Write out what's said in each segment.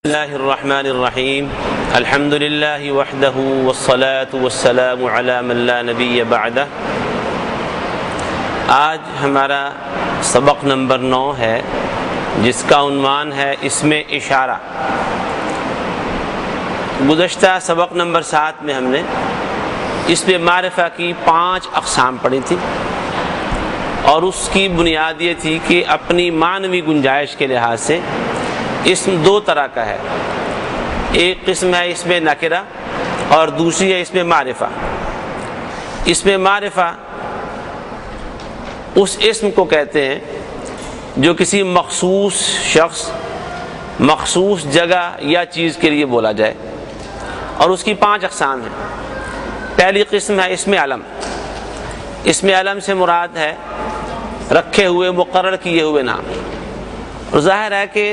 اللہ الرحمن الرحیم الحمد للہ وحدہ والصلاة والسلام علی من لا نبی بعدہ۔ آج ہمارا سبق نمبر 9 ہے، جس کا عنوان ہے اسم اشارہ۔ گزشتہ سبق نمبر 7 میں ہم نے اسم معرفہ کی 5 اقسام پڑھی تھی، اور اس کی بنیاد یہ تھی کہ اپنی معنوی گنجائش کے لحاظ سے اسم 2 طرح کا ہے۔ ایک قسم ہے اسم نکرہ اور دوسری ہے اسم معرفہ۔ اسم معرفہ اس اسم کو کہتے ہیں جو کسی مخصوص شخص، مخصوص جگہ یا چیز کے لیے بولا جائے، اور اس کی 5 اقسام ہیں۔ پہلی قسم ہے اسم علم۔ اسم علم سے مراد ہے رکھے ہوئے، مقرر کیے ہوئے نام۔ اور ظاہر ہے کہ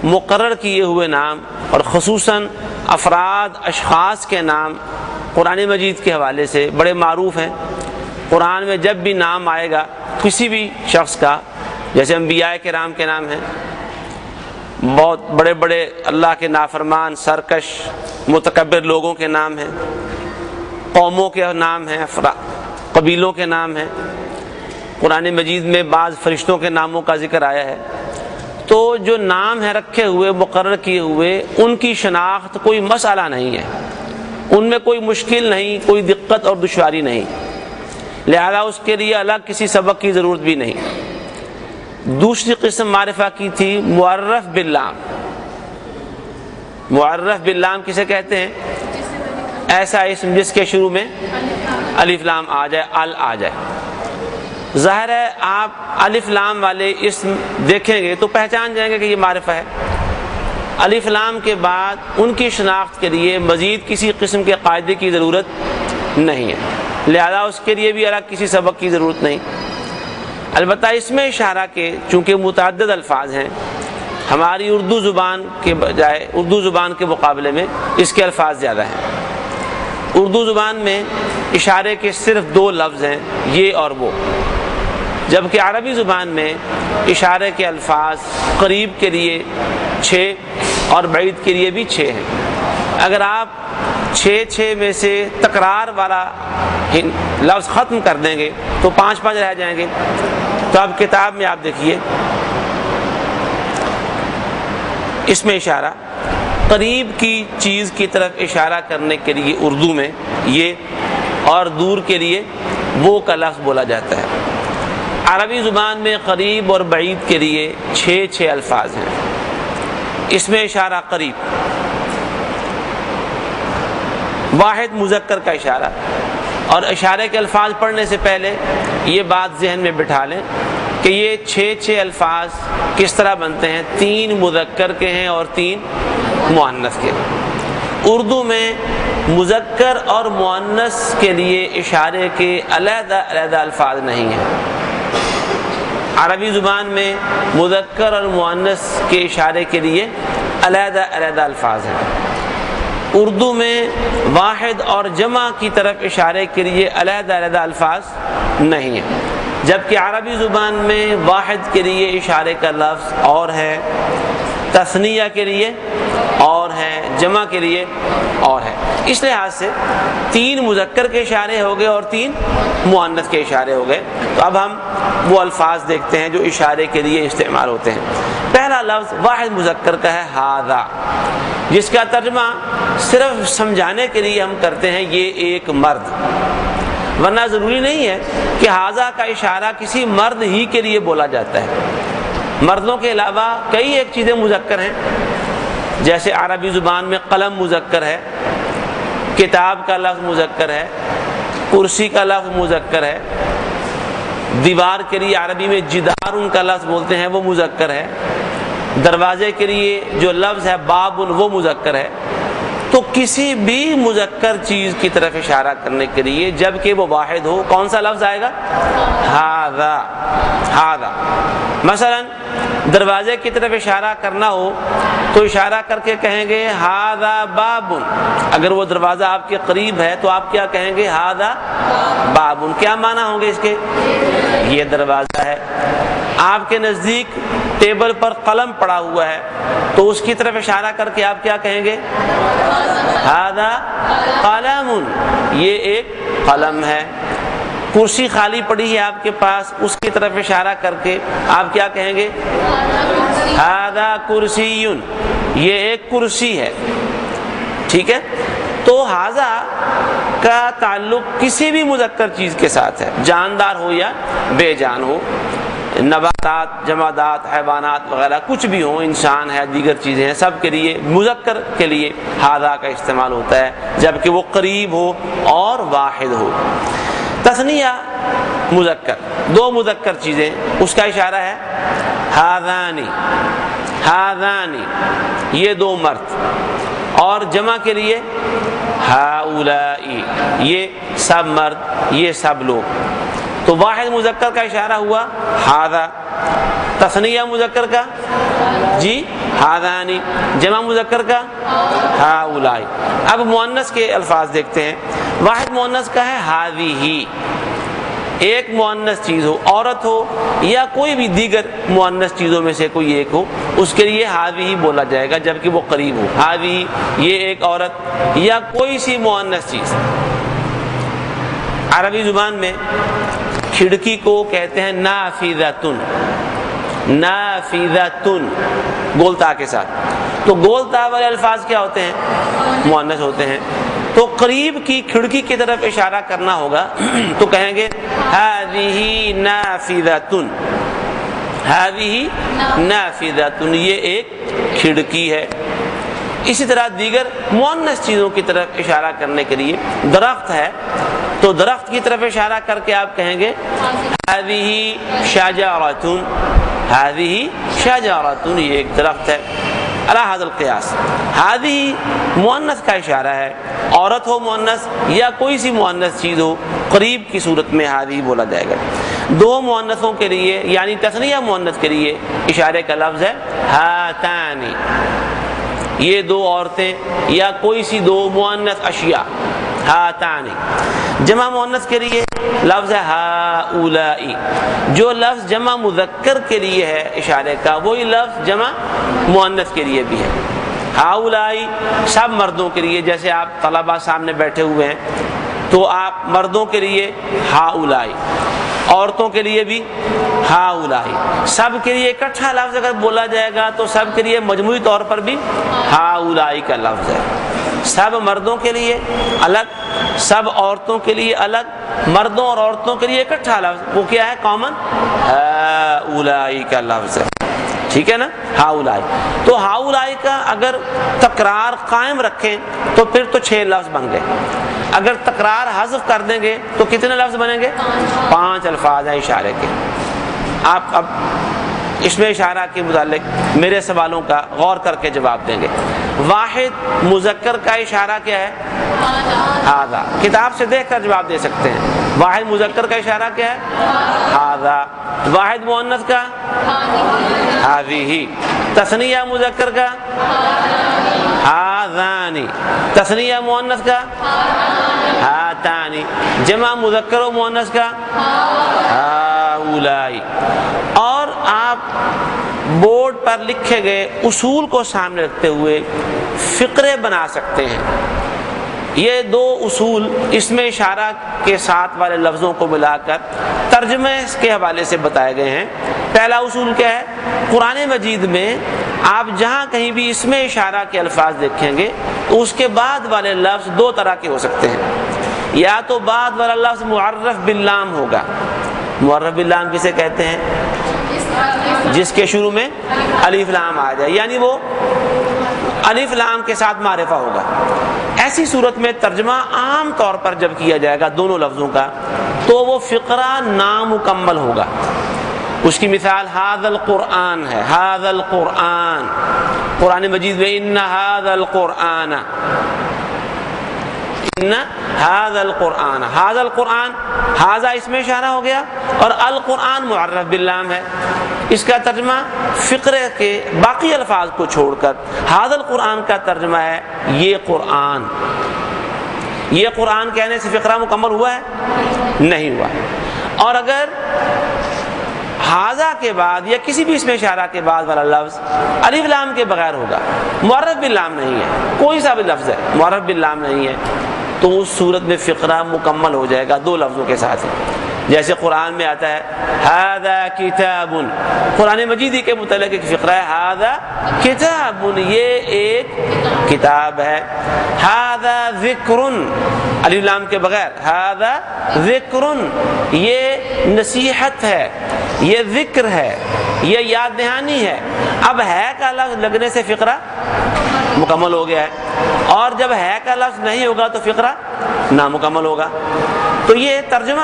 مقرر کیے ہوئے نام اور خصوصاً افراد، اشخاص کے نام قرآن مجید کے حوالے سے بڑے معروف ہیں۔ قرآن میں جب بھی نام آئے گا کسی بھی شخص کا، جیسے انبیاء کرام کے نام ہیں، بہت بڑے بڑے اللہ کے نافرمان، سرکش، متکبر لوگوں کے نام ہیں، قوموں کے نام ہیں، قبیلوں کے نام ہیں۔ قرآن مجید میں بعض فرشتوں کے ناموں کا ذکر آیا ہے۔ تو جو نام ہے رکھے ہوئے، مقرر کیے ہوئے، ان کی شناخت کوئی مسئلہ نہیں ہے، ان میں کوئی مشکل نہیں، کوئی دقت اور دشواری نہیں، لہذا اس کے لیے الگ کسی سبق کی ضرورت بھی نہیں۔ دوسری قسم معرفہ کی تھی معرف باللام۔ معرف باللام کسے کہتے ہیں؟ ایسا اسم جس کے شروع میں الف لام آ جائے، ال آ جائے۔ ظاہر ہے آپ الف لام والے اسم دیکھیں گے تو پہچان جائیں گے کہ یہ معرفہ ہے۔ الف لام کے بعد ان کی شناخت کے لیے مزید کسی قسم کے قاعدے کی ضرورت نہیں ہے، لہذا اس کے لیے بھی الگ کسی سبق کی ضرورت نہیں۔ البتہ اسم اشارہ کے چونکہ متعدد الفاظ ہیں، ہماری اردو زبان کے بجائے، اردو زبان کے مقابلے میں اس کے الفاظ زیادہ ہیں۔ اردو زبان میں اشارے کے صرف 2 لفظ ہیں، یہ اور وہ، جبکہ عربی زبان میں اشارے کے الفاظ قریب کے لیے 6 اور بعید کے لیے بھی 6 ہیں۔ اگر آپ 6 میں سے تکرار والا لفظ ختم کر دیں گے تو 5 رہ جائیں گے۔ تو اب کتاب میں آپ دیکھیے، اس میں اشارہ قریب کی چیز کی طرف اشارہ کرنے کے لیے اردو میں یہ، اور دور کے لیے وہ کا لفظ بولا جاتا ہے۔ عربی زبان میں قریب اور بعید کے لیے 6 الفاظ ہیں۔ اس میں اشارہ قریب، واحد مذکر کا اشارہ، اور اشارے کے الفاظ پڑھنے سے پہلے یہ بات ذہن میں بٹھا لیں کہ یہ 6 الفاظ کس طرح بنتے ہیں۔ 3 مذکر کے ہیں اور 3 مؤنث کے۔ اردو میں مذکر اور مؤنث کے لیے اشارے کے علیحدہ علیحدہ الفاظ نہیں ہیں۔ عربی زبان میں مذکر اور مؤنث کے اشارے کے لیے علیحدہ علیحدہ الفاظ ہیں۔ اردو میں واحد اور جمع کی طرف اشارے کے لیے علیحدہ علیحدہ الفاظ نہیں ہیں، جبکہ عربی زبان میں واحد کے لیے اشارے کا لفظ اور ہے، تثنیہ کے لیے اور ہے، جمع کے لیے اور ہے۔ اس لحاظ سے 3 مذکر کے اشارے ہو گئے اور 3 مؤنث کے اشارے ہو گئے۔ تو اب ہم وہ الفاظ دیکھتے ہیں جو اشارے کے لیے استعمال ہوتے ہیں۔ پہلا لفظ واحد مذکر کا ہے ھذا، جس کا ترجمہ صرف سمجھانے کے لیے ہم کرتے ہیں یہ ایک مرد، ورنہ ضروری نہیں ہے کہ ھذا کا اشارہ کسی مرد ہی کے لیے بولا جاتا ہے۔ مردوں کے علاوہ کئی ایک چیزیں مذکر ہیں، جیسے عربی زبان میں قلم مذکر ہے، کتاب کا لفظ مذکر ہے، کرسی کا لفظ مذکر ہے، دیوار کے لیے عربی میں جدار ان کا لفظ بولتے ہیں، وہ مذکر ہے، دروازے کے لیے جو لفظ ہے باب وہ مذکر ہے۔ تو کسی بھی مذکر چیز کی طرف اشارہ کرنے کے لیے جبکہ وہ واحد ہو، کون سا لفظ آئے گا؟ ھذا۔ ھذا مثلا دروازے کی طرف اشارہ کرنا ہو تو اشارہ کر کے کہیں گے ھذا باب۔ اگر وہ دروازہ آپ کے قریب ہے تو آپ کیا کہیں گے؟ ھذا باب۔ کیا معنی ہوں گے اس کے؟ یہ دروازہ ہے۔ آپ کے نزدیک ٹیبل پر قلم پڑا ہوا ہے تو اس کی طرف اشارہ کر کے آپ کیا کہیں گے؟ ھذا قلم، یہ ایک قلم ہے۔ کرسی خالی پڑی ہے آپ کے پاس، اس کی طرف اشارہ کر کے آپ کیا کہیں گے؟ ھذا کرسی، یہ ایک کرسی ہے۔ ٹھیک ہے، تو ھذا کا تعلق کسی بھی مذکر چیز کے ساتھ ہے، جاندار ہو یا بے جان ہو، نباتات، جمادات، حیوانات وغیرہ کچھ بھی ہوں، انسان ہے، دیگر چیزیں ہیں، سب کے لیے مذکر کے لیے ھذا کا استعمال ہوتا ہے جبکہ وہ قریب ہو اور واحد ہو۔ تثنیہ مذکر، دو مذکر چیزیں، اس کا اشارہ ہے ھذانی، ھذانی یہ دو مرد، اور جمع کے لیے ہؤلائی یہ سب مرد، یہ سب لوگ۔ تو واحد مذکر کا اشارہ ہوا ھذا، تثنیہ مذکر کا جی ھذانی، جمع مذکر کا ہؤلائی۔ اب مؤنث کے الفاظ دیکھتے ہیں۔ واحد مؤنث کا ہے ھذہ، ایک مؤنث چیز ہو، عورت ہو یا کوئی بھی دیگر مؤنث چیزوں میں سے کوئی ایک ہو، اس کے لیے ھذہ بولا جائے گا جبکہ وہ قریب ہو۔ ھذہ یہ ایک عورت یا کوئی سی مؤنث چیز۔ عربی زبان میں کھڑکی کو کہتے ہیں نافذۃن، نافذۃن گول تا کے ساتھ۔ تو گول تا والے الفاظ کیا ہوتے ہیں؟ مؤنث ہوتے ہیں۔ تو قریب کی کھڑکی کی طرف اشارہ کرنا ہوگا تو کہیں گے ھذہ نافذۃن، ھذہ نافذۃن یہ ایک کھڑکی ہے۔ اسی طرح دیگر مؤنث چیزوں کی طرف اشارہ کرنے کے لیے درخت ہے تو درخت کی طرف اشارہ کر کے آپ کہیں گے ھذہ شجرۃ، ھذہ شجرۃ یہ ایک درخت ہے۔ علی ھذا القیاس ھذہ مؤنث کا اشارہ ہے، عورت ہو مؤنث یا کوئی سی مؤنث چیز ہو، قریب کی صورت میں ھذہ بولا جائے گا۔ دو مؤنثوں کے لیے یعنی تثنیہ مؤنث کے لیے اشارے کا لفظ ہے ھاتان، یہ دو عورتیں یا کوئی سی دو مؤنث اشیاء، ھاتان۔ جمع مؤنث کے لیے لفظ ہے ہؤلائی، جو لفظ جمع مذکر کے لیے ہے اشارے کا وہی لفظ جمع مؤنث کے لیے بھی ہے۔ ہؤلائی سب مردوں کے لیے، جیسے آپ طلبہ سامنے بیٹھے ہوئے ہیں تو آپ مردوں کے لیے ہؤلائی، عورتوں کے لیے بھی ہؤلائی، سب کے لیے اکٹھا لفظ اگر بولا جائے گا تو سب کے لیے مجموعی طور پر بھی ہؤلائی کا لفظ ہے۔ سب مردوں کے لیے الگ، سب عورتوں کے لیے الگ، مردوں اور عورتوں کے لیے اکٹھا لفظ وہ کیا ہے؟ کامن ہؤلائی کا لفظ ہے۔ ٹھیک ہے نا، ہؤلائی۔ تو ہؤلائی کا اگر تکرار قائم رکھیں تو پھر تو 6 لفظ بن گئے، اگر تکرار حذف کر دیں گے تو کتنے لفظ بنیں گے؟ 5 الفاظ ہیں اشارے کے۔ آپ اب اس میں اشارہ کے متعلق میرے سوالوں کا غور کر کے جواب دیں گے۔ واحد مذکر کا اشارہ کیا ہے؟ ھذا، کتاب سے دیکھ کر جواب دے سکتے ہیں۔ واحد مذکر کا اشارہ کیا ہے؟ ھذا۔ واحد مؤنث کا؟ ھذہ۔ تثنیہ مذکر کا؟ ھذان۔ تثنیہ مؤنث کا؟ ھاتان۔ جمع مذکر و مؤنث کا؟ ہؤلائی۔ اور آپ بورڈ پر لکھے گئے اصول کو سامنے رکھتے ہوئے فقرے بنا سکتے ہیں۔ یہ 2 اصول اس میں اشارہ کے ساتھ والے لفظوں کو ملا کر ترجمے کے حوالے سے بتائے گئے ہیں۔ پہلا اصول کیا ہے؟ قرآن مجید میں آپ جہاں کہیں بھی اس میں اشارہ کے الفاظ دیکھیں گے تو اس کے بعد والے لفظ 2 طرح کے ہو سکتے ہیں، یا تو بعد والا لفظ معرف باللام ہوگا۔ معرف باللام کسے کہتے ہیں؟ جس کے شروع میں الف لام آ جائے، یعنی وہ الف لام کے ساتھ معرفہ ہوگا۔ ایسی صورت میں ترجمہ عام طور پر جب کیا جائے گا دونوں لفظوں کا تو وہ فقرہ نامکمل ہوگا۔ اس کی مثال ھذا القرآن ہے، ھذا القرآن۔ قرآن مجید میں ان ھذا القرآن، ان ھذا القرآن، ھذا القرآن، ھذا اس میں اشارہ ہو گیا اور القرآن معرف باللام ہے۔ اس کا ترجمہ فقرے کے باقی الفاظ کو چھوڑ کر ھذا القرآن کا ترجمہ ہے یہ قرآن۔ یہ قرآن کہنے سے فقرہ مکمل ہوا ہے؟ نہیں ہوا۔ اور اگر ہاذا کے بعد یا کسی بھی اسم اشارہ کے بعد والا لفظ الف لام کے بغیر ہوگا، معرف باللام نہیں ہے، کوئی سا بھی لفظ ہے معرف باللام نہیں ہے، تو اس صورت میں فقرہ مکمل ہو جائے گا دو لفظوں کے ساتھ ہی. جیسے قرآن میں آتا ہے ھذا کتاب، قرآن مجید کے متعلق ایک فقرہ ہے ھذا کتاب، یہ ایک کتاب ہے. ھذا ذکر، الف لام کے بغیر، ھذا ذکر، یہ نصیحت ہے، یہ ذکر ہے، یہ یاد دہانی ہے. اب ہے کا لفظ لگنے سے فقرہ مکمل ہو گیا ہے، اور جب ہے کا لفظ نہیں ہوگا تو فقرہ نامکمل ہوگا. تو یہ ترجمہ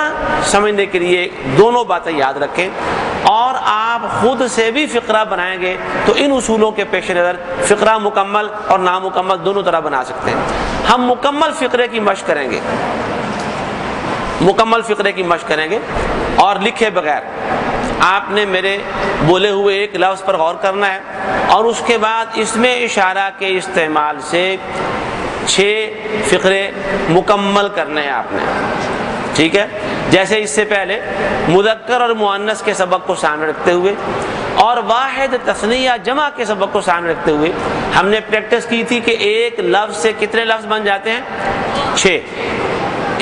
سمجھنے کے لیے دونوں باتیں یاد رکھیں، اور آپ خود سے بھی فقرہ بنائیں گے تو ان اصولوں کے پیش نظر فقرہ مکمل اور نامکمل دونوں طرح بنا سکتے ہیں. ہم مکمل فقرے کی مشق کریں گے، مکمل فقرے کی مشق کریں گے، اور لکھے بغیر آپ نے میرے بولے ہوئے ایک لفظ پر غور کرنا ہے، اور اس کے بعد اس میں اشارہ کے استعمال سے 6 فقرے مکمل کرنے ہیں آپ نے. ٹھیک ہے؟ جیسے اس سے پہلے مذکر اور مؤنث کے سبق کو سامنے رکھتے ہوئے اور واحد تثنیہ جمع کے سبق کو سامنے رکھتے ہوئے ہم نے پریکٹس کی تھی کہ ایک لفظ سے کتنے لفظ بن جاتے ہیں؟ 6.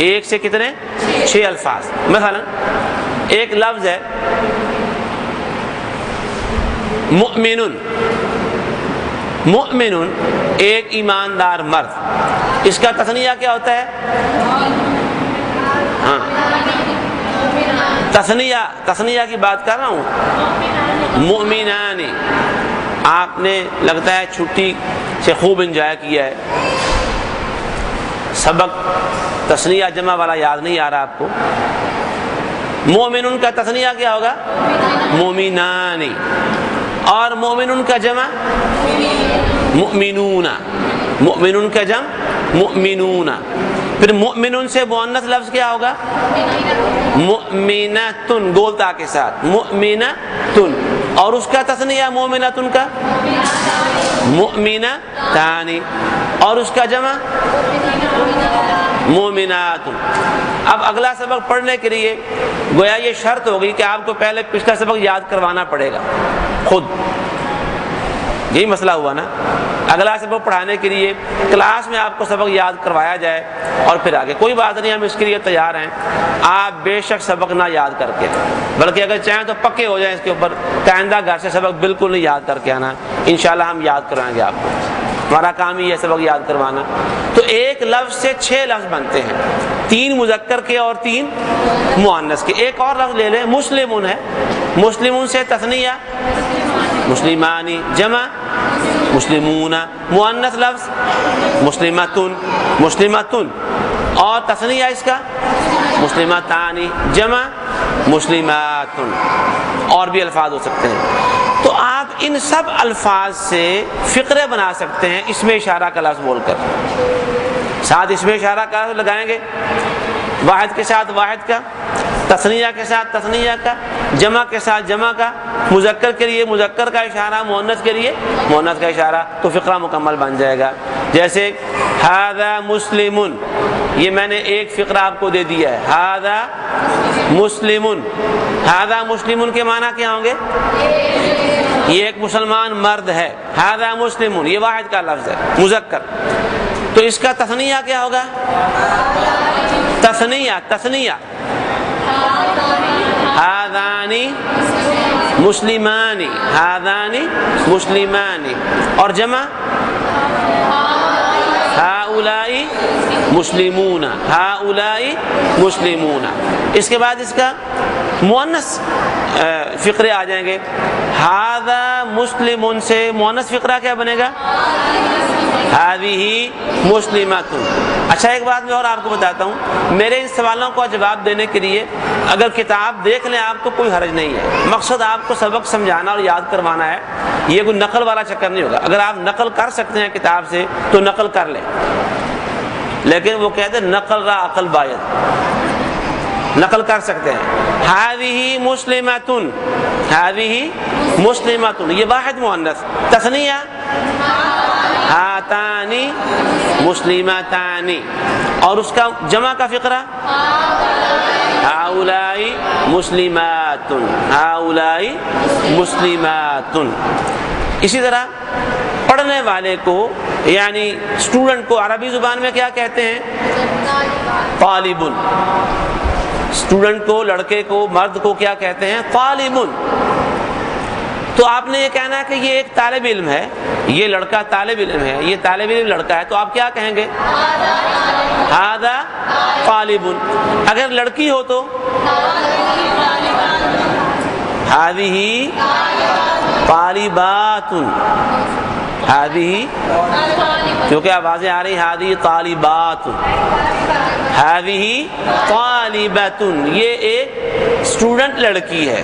ایک سے کتنے؟ 6 الفاظ. مثلا ایک لفظ ہے مؤمن، مؤمن ایک ایماندار مرد، اس کا تثنیہ کیا ہوتا ہے؟ ہاں تثنیہ کی بات کر رہا ہوں. مؤمنان، آپ نے لگتا ہے چھٹی سے خوب انجوائے کیا ہے، سبق تثنیہ جمع والا یاد نہیں آ رہا آپ کو. مومن کا تثنیہ کیا ہوگا؟ مومنان، اور مومن کا جمع مؤمنون، مؤمن کا جمع مؤمنون. پھر مؤمن سے مؤنث لفظ کیا ہوگا؟ مؤمناتن، گولتا کے ساتھ مؤمناتن، اور اس کا تثنیہ مؤمناتن کا مؤمناتان، اور اس کا جمع مومنات. اب اگلا سبق پڑھنے کے لیے گویا یہ شرط ہوگی کہ آپ کو پہلے پچھلا سبق یاد کروانا پڑے گا خود. یہی مسئلہ ہوا نا، اگلا سبق پڑھانے کے لیے کلاس میں آپ کو سبق یاد کروایا جائے اور پھر آگے. کوئی بات نہیں، ہم اس کے لیے تیار ہیں. آپ بے شک سبق نہ یاد کر کے، بلکہ اگر چاہیں تو پکے ہو جائیں اس کے اوپر، آئندہ گھر سے سبق بالکل نہیں یاد کر کے آنا. انشاءاللہ ہم یاد کروائیں گے آپ کو، ہمارا کام ہی ہے سبق یاد کروانا. تو ایک لفظ سے 6 لفظ بنتے ہیں، 3 مذکر کے اور 3 مؤنث کے. ایک اور لفظ لے لیں، مسلمون ہے، مسلمون سے تثنیہ مسلمانی، جمع مسلمون، مؤنث لفظ مسلمتن، مسلمتن، اور تثنیہ اس کا مسلمتانی، جمع مسلماتن، اور بھی الفاظ ہو سکتے ہیں. تو آپ ان سب الفاظ سے فقرے بنا سکتے ہیں اس میں اشارہ کا لفظ بول کر. ساتھ اس میں اشارہ کا لفظ لگائیں گے، واحد کے ساتھ واحد کا، تثنیہ کے ساتھ تثنیہ کا، جمع کے ساتھ جمع کا، مذکر کے لیے مذکر کا اشارہ، مؤنث کے لیے مؤنث کا اشارہ، تو فقرہ مکمل بن جائے گا. جیسے ھذا مسلمن، یہ میں نے ایک فقرہ آپ کو دے دیا ہے، ھذا مسلمن. ھذا مسلمن کے معنی کیا ہوں گے؟ یہ ایک مسلمان مرد ہے. ھذا مسلمن، یہ واحد کا لفظ ہے مذکر، تو اس کا تثنیہ کیا ہوگا؟ تثنیہ تثنیہ ھذانی مسلمانی، ھذانی مسلمانی، اور جمع ہؤلاء مسلمون، ہؤلاء مسلمون. اس کے بعد اس کا مؤنث فقرے آ جائیں گے. ھذا مسلمون سے مؤنث فقرہ کیا بنے گا؟ ھذہ مسلمۃ. اچھا ایک بات میں اور آپ کو بتاتا ہوں، میرے ان سوالوں کا جواب دینے کے لیے اگر کتاب دیکھ لیں آپ تو کوئی حرج نہیں ہے. مقصد آپ کو سبق سمجھانا اور یاد کروانا ہے، یہ کوئی نقل والا چکر نہیں ہوگا. اگر آپ نقل کر سکتے ہیں کتاب سے تو نقل کر لیں، لیکن وہ کہتے ہیں نقل را عقل باید، نقل کر سکتے ہیں. ھذہ مسلمۃ، ھذہ مسلمۃ، یہ واحد مؤنث. تثنیہ ہاتانی مسلمتانی، اور اس کا جمع کا فقرہ ہاؤلائی مسلماتن، ہاؤلائی مسلماتن۔ اسی طرح پڑھنے والے کو یعنی اسٹوڈنٹ کو عربی زبان میں کیا کہتے ہیں؟ طالبن۔ اسٹوڈنٹ کو، لڑکے کو، مرد کو کیا کہتے ہیں؟ طالبن۔ تو آپ نے یہ کہنا ہے کہ یہ ایک طالب علم ہے، یہ لڑکا طالب علم ہے، یہ طالب علم لڑکا ہے، تو آپ کیا کہیں گے؟ ھذا طالب۔ اگر لڑکی ہو تو ھذہ طالبات، ھذہ کیونکہ آوازیں آ رہی ھذہ طالبات، ھذہ طالبۃ، یہ ایک اسٹوڈنٹ لڑکی ہے۔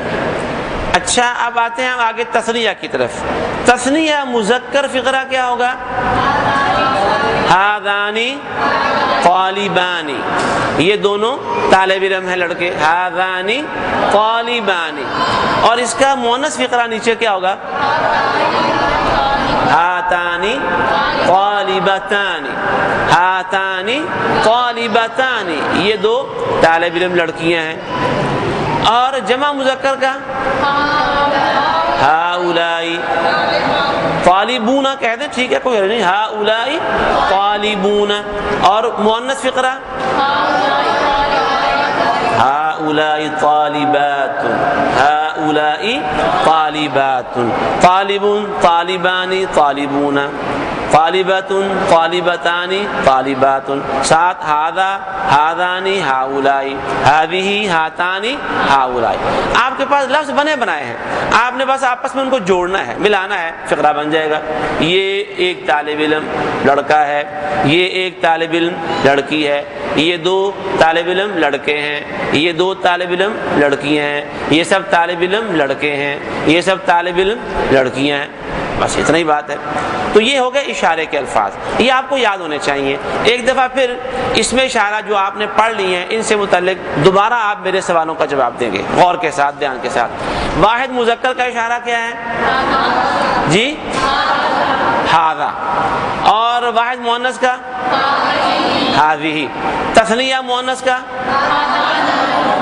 اچھا اب آتے ہیں ہم آگے تثنیہ کی طرف۔ تثنیہ مذکر فقرہ کیا ہوگا؟ ھذانی طالبانی، یہ دونوں طالب علم ہیں لڑکے، ھذانی طالبانی۔ اور اس کا مؤنث فقرہ نیچے کیا ہوگا؟ ہاتانی طالبتانی، ہاتانی طالبتانی، یہ دو طالب علم لڑکیاں ہیں۔ اور جمع مذکر کا ہاؤلائی طالبون کہہ دیں، ٹھیک ہے کوئی حرج نہیں، ہاؤلائی طالبون۔ اور مؤنث فقرہ ہاؤلائی طالبات، ہاؤلائی طالبات، طالبون طالبانی طالبون، طالبۃ طالبتانی طالبات، ساتھ ھذا ھذانی ہاؤلائی، ھذہ ھاتانی ہاؤلائی۔ آپ کے پاس لفظ بنے بنائے ہیں، آپ نے بس آپس میں ان کو جوڑنا ہے، ملانا ہے، فقرہ بن جائے گا۔ یہ ایک طالب علم لڑکا ہے، یہ ایک طالب علم لڑکی ہے، یہ دو طالب علم لڑکے ہیں، یہ دو طالب علم لڑکیاں ہیں، یہ سب طالب علم لڑکے ہیں، یہ سب طالب علم لڑکیاں ہیں۔ بس اتنا ہی بات ہے۔ تو یہ ہو گئے اشارے کے الفاظ، یہ آپ کو یاد ہونے چاہیے۔ ایک دفعہ پھر اس میں اشارہ جو آپ نے پڑھ لی ہیں ان سے متعلق دوبارہ آپ میرے سوالوں کا جواب دیں گے غور کے ساتھ، دھیان کے ساتھ۔ واحد مذکر کا اشارہ کیا ہے؟ جی ھذا۔ اور واحد مؤنث کا ھذہ۔ تثنیہ مؤنث کا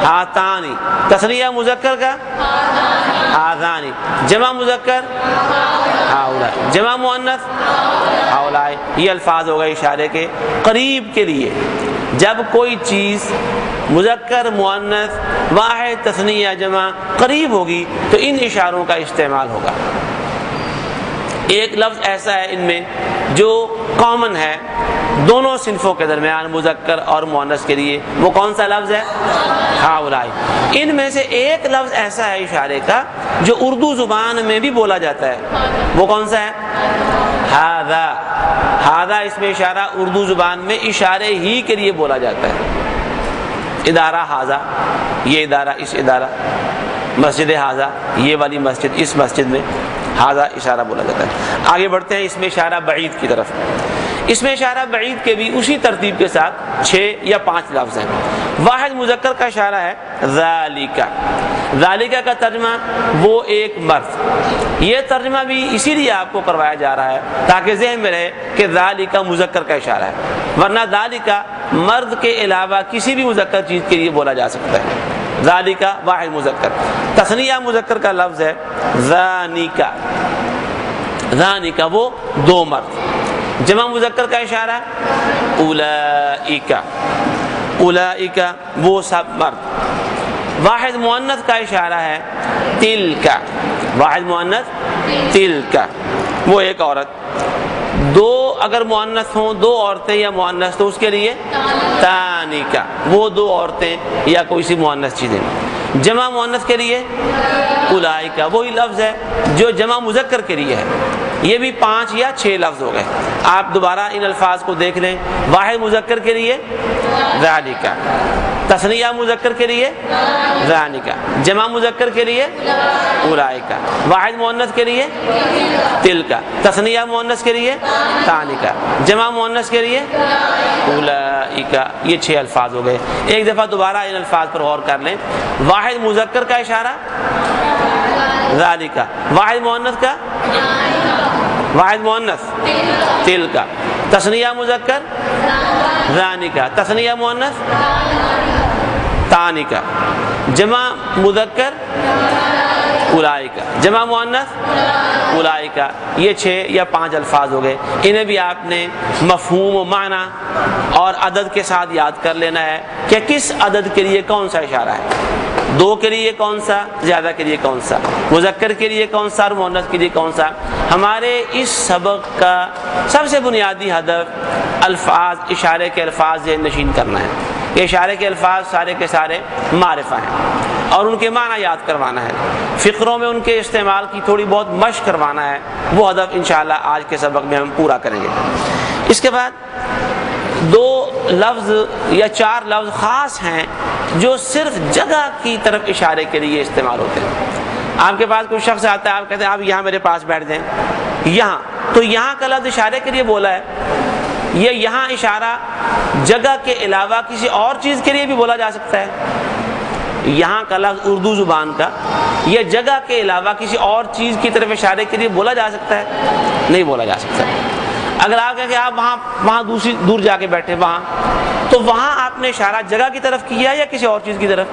ھاتانی۔ تثنیہ مذکر کا ھذانی۔ جمع مذکر ہاؤلائی، جمع مؤنث ہاؤلائی۔ یہ الفاظ ہو گئے اشارے کے قریب کے لیے۔ جب کوئی چیز مذکر مؤنث واحد تثنیہ جمع قریب ہوگی تو ان اشاروں کا استعمال ہوگا۔ ایک لفظ ایسا ہے ان میں جو کامن ہے دونوں صنفوں کے درمیان، مذکر اور مؤنث کے لیے، وہ کون سا لفظ ہے؟ ہاؤلائی۔ ان میں سے ایک لفظ ایسا ہے اشارے کا جو اردو زبان میں بھی بولا جاتا ہے، وہ کون سا ہے؟ ھذا۔ ھذا اس میں اشارہ اردو زبان میں اشارے ہی کے لیے بولا جاتا ہے۔ ادارہ ھذا، یہ ادارہ، اس ادارہ، مسجد ھذا، یہ والی مسجد، اس مسجد میں ھذا اشارہ بولا جاتا ہے۔ آگے بڑھتے ہیں اس میں اشارہ بعید کی طرف۔ اس میں اشارہ بعید کے بھی اسی ترتیب کے ساتھ 6 یا 5 لفظ ہیں۔ واحد مذکر کا اشارہ ہے ذالک۔ ذالک کا ترجمہ وہ ایک مرد۔ یہ ترجمہ بھی اسی لیے آپ کو کروایا جا رہا ہے تاکہ ذہن میں رہے کہ ذالک مذکر کا اشارہ ہے، ورنہ ذالک مرد کے علاوہ کسی بھی مذکر چیز کے لیے بولا جا سکتا ہے۔ ذالک واحد مذکر۔ تثنیہ مذکر کا لفظ ہے ذانک۔ ذانک وہ دو مرد۔ جمع مذکر کا اشارہ اولئک۔ اولئک وہ سب مرد۔ واحد مؤنث کا اشارہ ہے تلک۔ واحد مؤنث تلک، وہ ایک عورت۔ دو اگر مؤنث ہوں، دو عورتیں یا مؤنث، تو اس کے لیے تانک، وہ دو عورتیں یا کوئی سی مؤنث چیزیں۔ جمع مؤنث کے لیے اولئک، وہی لفظ ہے جو جمع مذکر کے لیے ہے۔ یہ بھی 5 یا 6 لفظ ہو گئے۔ آپ دوبارہ ان الفاظ کو دیکھ لیں۔ واحد مذکر کے لیے ذالک، تثنیہ مذکر کے لیے ذالک، جمع مذکر کے لیے اولئک، واحد مؤنث کے لیے تلک، تثنیہ مؤنث کے لیے تانک، جمع مؤنث کے لیے اولئک۔ یہ 6 الفاظ ہو گئے۔ ایک دفعہ دوبارہ ان الفاظ پر غور کر لیں۔ واحد مذکر کا اشارہ ذالک، واحد مؤنث کا واحد مؤنث تل کا، تثنیہ مذکر ذانی کا، تثنیہ مؤنث تانی کا، جمع مذکر الائی کا، جمع مؤنث الائی کا. یہ 6 یا 5 الفاظ ہو گئے. انہیں بھی آپ نے مفہوم و معنی اور عدد کے ساتھ یاد کر لینا ہے کہ کس عدد کے لیے کون سا اشارہ ہے. 2 کے لیے کون سا، زیادہ کے لیے کون سا، مذکر کے لیے کون سا اور مؤنث کے لیے کون سا. ہمارے اس سبق کا سب سے بنیادی ہدف الفاظ، اشارے کے الفاظ ذہن نشین کرنا ہے. یہ اشارے کے الفاظ سارے کے سارے معرفہ ہیں اور ان کے معنی یاد کروانا ہے، فقروں میں ان کے استعمال کی تھوڑی بہت مشق کروانا ہے. وہ ہدف انشاءاللہ آج کے سبق میں ہم پورا کریں گے. اس کے بعد 2 لفظ یا 4 لفظ خاص ہیں جو صرف جگہ کی طرف اشارے کے لیے استعمال ہوتے ہیں. آپ کے پاس کوئی شخص آتا ہے، آپ کہتے ہیں آپ یہاں میرے پاس بیٹھ جائیں، یہاں، تو یہاں کا لفظ اشارے کے لیے بولا ہے. یہ یہاں اشارہ جگہ کے علاوہ کسی اور چیز کے لیے بھی بولا جا سکتا ہے. یہاں کا لفظ اردو زبان کا یہ جگہ کے علاوہ کسی اور چیز کی طرف اشارے کے لیے بولا جا سکتا ہے؟ نہیں بولا جا سکتا. اگر آپ کہیں کہ آپ وہاں دور جا کے بیٹھے وہاں، تو وہاں آپ نے اشارہ جگہ کی طرف کیا یا کسی اور چیز کی طرف؟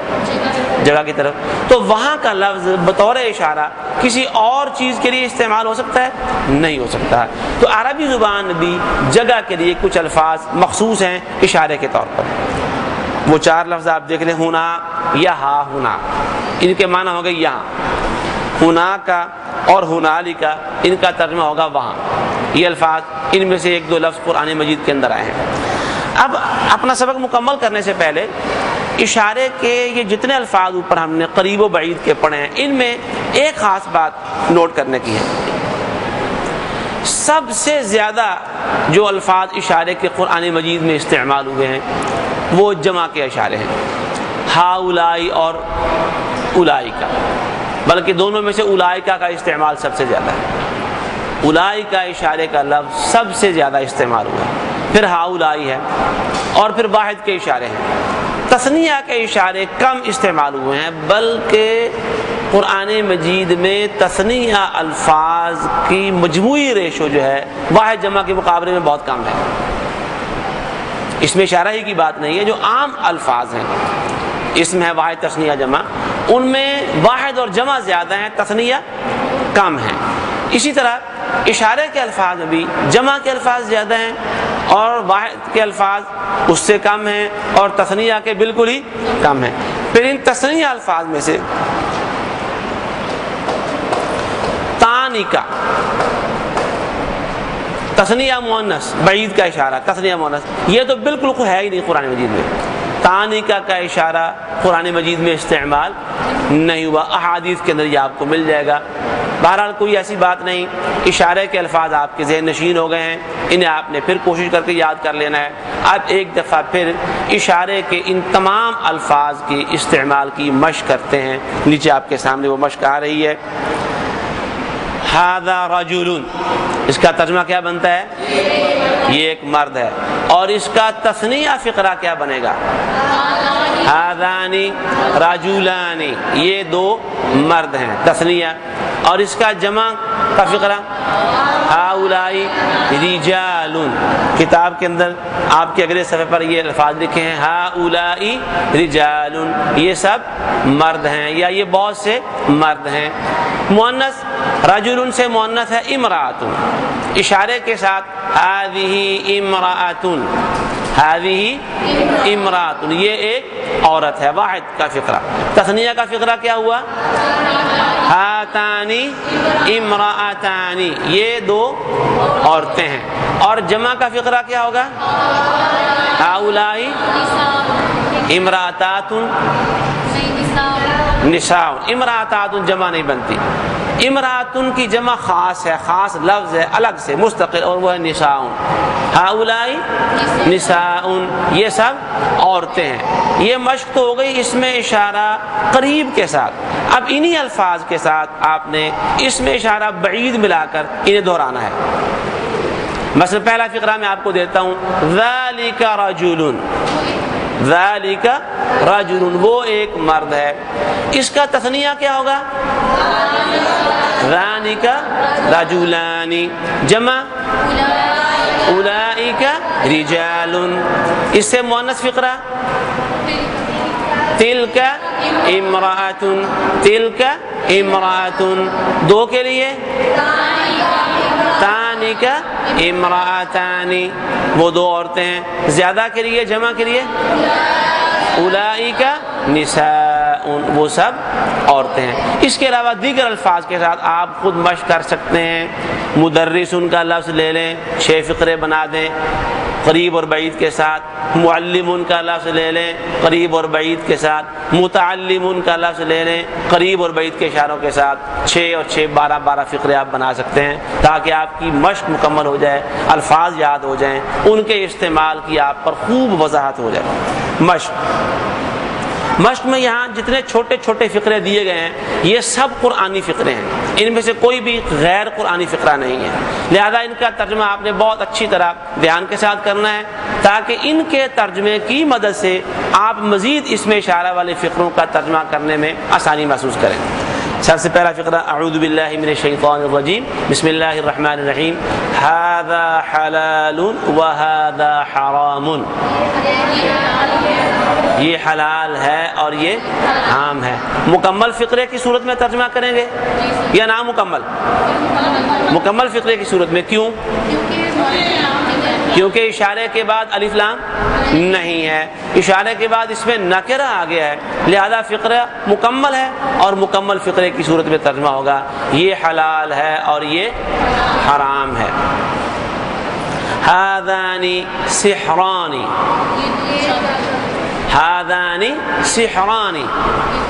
جگہ کی طرف. تو وہاں کا لفظ بطور اشارہ کسی اور چیز کے لیے استعمال ہو سکتا ہے؟ نہیں ہو سکتا. تو عربی زبان بھی جگہ کے لیے کچھ الفاظ مخصوص ہیں اشارے کے طور پر. وہ 4 لفظ آپ دیکھ لیں، ہونا یا ہا ہونا، ان کے معنی ہو گئے یہاں. ہونا کا اور ہونالی کا ان کا ترجمہ ہوگا وہاں. یہ الفاظ ان میں سے 1-2 لفظ قرآن مجید کے اندر آئے ہیں. اب اپنا سبق مکمل کرنے سے پہلے اشارے کے یہ جتنے الفاظ اوپر ہم نے قریب و بعید کے پڑھے ہیں، ان میں ایک خاص بات نوٹ کرنے کی ہے. سب سے زیادہ جو الفاظ اشارے کے قرآن مجید میں استعمال ہوئے ہیں وہ جمع کے اشارے ہیں، ہا اولائی اور اولائی کا، بلکہ دونوں میں سے اولائکا کا استعمال سب سے زیادہ ہے. اولائکا اشارے کا لفظ سب سے زیادہ استعمال ہوا ہے، پھر ہا اولائی ہے، اور پھر واحد کے اشارے ہیں. تثنیہ کے اشارے کم استعمال ہوئے ہیں، بلکہ قرآن مجید میں تثنیہ الفاظ کی مجموعی ریشو جو ہے واحد جمع کے مقابلے میں بہت کم ہے. اس میں اشارہ ہی کی بات نہیں ہے، جو عام الفاظ ہیں اس میں ہے واحد تثنیہ جمع، ان میں واحد اور جمع زیادہ ہیں، تثنیہ کم ہیں. اسی طرح اشارے کے الفاظ میں بھی جمع کے الفاظ زیادہ ہیں اور واحد کے الفاظ اس سے کم ہیں اور تثنیہ کے بالکل ہی کم ہیں. پھر ان تثنیہ الفاظ میں سے تانی کا تثنیہ مؤنث بعید کا اشارہ، تثنیہ مؤنث، یہ تو بالکل کوئی ہے ہی نہیں قرآن مجید میں. تانیکا کا اشارہ قرآن مجید میں استعمال نہیں ہوا. احادیث کے اندر یہ آپ کو مل جائے گا. بہرحال کوئی ایسی بات نہیں، اشارے کے الفاظ آپ کے ذہن نشین ہو گئے ہیں، انہیں آپ نے پھر کوشش کر کے یاد کر لینا ہے. اب ایک دفعہ پھر اشارے کے ان تمام الفاظ کی استعمال کی مشق کرتے ہیں. نیچے آپ کے سامنے وہ مشق آ رہی ہے. ھذا رجل، اس کا ترجمہ کیا بنتا ہے؟ یہ ایک مرد ہے. اور اس کا تثنیہ فقرہ کیا بنے گا؟ ھذانی رجلانی، یہ 2 مرد ہیں، تثنیہ. اور اس کا جمع کا فقرہ ہؤلاء رجال. کتاب کے اندر آپ کے اگلے صفحے پر یہ الفاظ لکھے ہیں ہؤلاء رجال، یہ سب مرد ہیں یا یہ بہت سے مرد ہیں. مؤنث رجل سے مؤنث ہے امرأۃ، اشارے کے ساتھ هذه امرأۃ، هذه امرأۃ، یہ ایک عورت ہے. واحد کا فقرہ. تثنیہ کا فقرہ کیا ہوا؟ ہاتانی امرأتانی، یہ 2 عورتیں ہیں. اور جمع کا فقرہ کیا ہوگا؟ ہؤلاء امرأتات نساء. امرأتات جمع نہیں بنتی. امرأتن کی جمع خاص ہے، خاص لفظ ہے الگ سے مستقل، اور وہ ہے نساء. ہؤلاء نساء، یہ سب عورتیں ہیں. یہ مشق تو ہو گئی اس میں اشارہ قریب کے ساتھ. اب انہی الفاظ کے ساتھ آپ نے اس میں اشارہ بعید ملا کر انہیں دہرانا ہے. مثلا پہلا فقرہ میں آپ کو دیتا ہوں، ذالک رجل، ذالک رجل، وہ ایک مرد ہے. اس کا تثنیہ کیا ہوگا؟ ذالک رجلان، جمع اولئک رجال، اس سے مؤنث فقرہ تلک امرأۃ، تلک امرأۃ، دو کے لیے تانک امرأتان، وہ دو عورتیں ہیں، زیادہ کے لیے جمع کے لیے اولئک نساء، وہ سب عورتیں ہیں۔ اس کے علاوہ دیگر الفاظ کے ساتھ آپ خود مشق کر سکتے ہیں۔ مدرس ان کا لفظ لے لیں، 6 فقرے بنا دیں قریب اور بعید کے ساتھ۔ معلم ان کا لفظ لے لیں قریب اور بعید کے ساتھ۔ متعلم ان کا لفظ لے لیں قریب اور بعید کے اشاروں کے ساتھ۔ 6 اور 6 12 فقرے آپ بنا سکتے ہیں تاکہ آپ کی مشق مکمل ہو جائے، الفاظ یاد ہو جائیں، ان کے استعمال کی آپ پر خوب وضاحت ہو جائے۔ مشق میں یہاں جتنے چھوٹے چھوٹے فقرے دیے گئے ہیں یہ سب قرآنی فقرے ہیں، ان میں سے کوئی بھی غیر قرآنی فقرہ نہیں ہے، لہذا ان کا ترجمہ آپ نے بہت اچھی طرح دھیان کے ساتھ کرنا ہے تاکہ ان کے ترجمے کی مدد سے آپ مزید اس میں اشارہ والے فقروں کا ترجمہ کرنے میں آسانی محسوس کریں۔ سب سے پہلا فقرہ اعوذ باللہ من الشیطان الرجیم، بسم اللہ الرحمن الرحیم، ھذا حلال وھذا حرام، یہ حلال ہے اور یہ حرام ہے۔ مکمل فقرے کی صورت میں ترجمہ کریں گے یا نامکمل؟ مکمل فقرے کی صورت میں، کیوں؟ کیونکہ اشارے کے بعد الف لام نہیں ہے، اشارے کے بعد اس میں نکرہ آ گیا ہے، لہذا فقرہ مکمل ہے اور مکمل فقرے کی صورت میں ترجمہ ہوگا یہ حلال ہے اور یہ حرام ہے۔ ھذان سحران، ھذان سحران،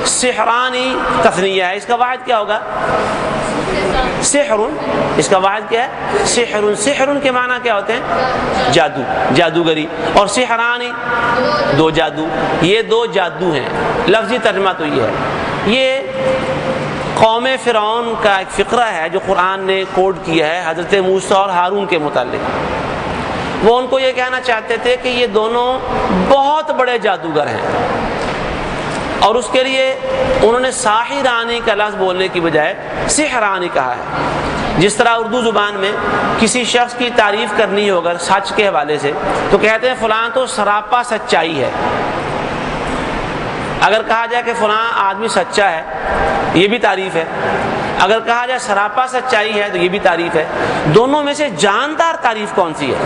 سحران تثنیہ ہے، اس کا واحد کیا ہوگا؟ سحر، اس کا واحد کیا ہے؟ سحر، سحر کے معنی کیا ہوتے ہیں؟ جادو، جادوگری، اور سحرانی 2 جادو، یہ 2 جادو ہیں، لفظی ترجمہ تو یہ ہے۔ یہ قوم فرعون کا ایک فقرہ ہے جو قرآن نے کوڈ کیا ہے حضرت موسیٰ اور ہارون کے متعلق۔ وہ ان کو یہ کہنا چاہتے تھے کہ یہ دونوں بہت بڑے جادوگر ہیں، اور اس کے لیے انہوں نے ساحرانی کا لفظ بولنے کی بجائے سحرانی کہا ہے۔ جس طرح اردو زبان میں کسی شخص کی تعریف کرنی ہو اگر سچ کے حوالے سے تو کہتے ہیں فلاں تو سراپا سچائی ہے۔ اگر کہا جائے کہ فلاں آدمی سچا ہے یہ بھی تعریف ہے، اگر کہا جائے سراپا سچائی ہے تو یہ بھی تعریف ہے۔ دونوں میں سے جاندار تعریف کون سی ہے؟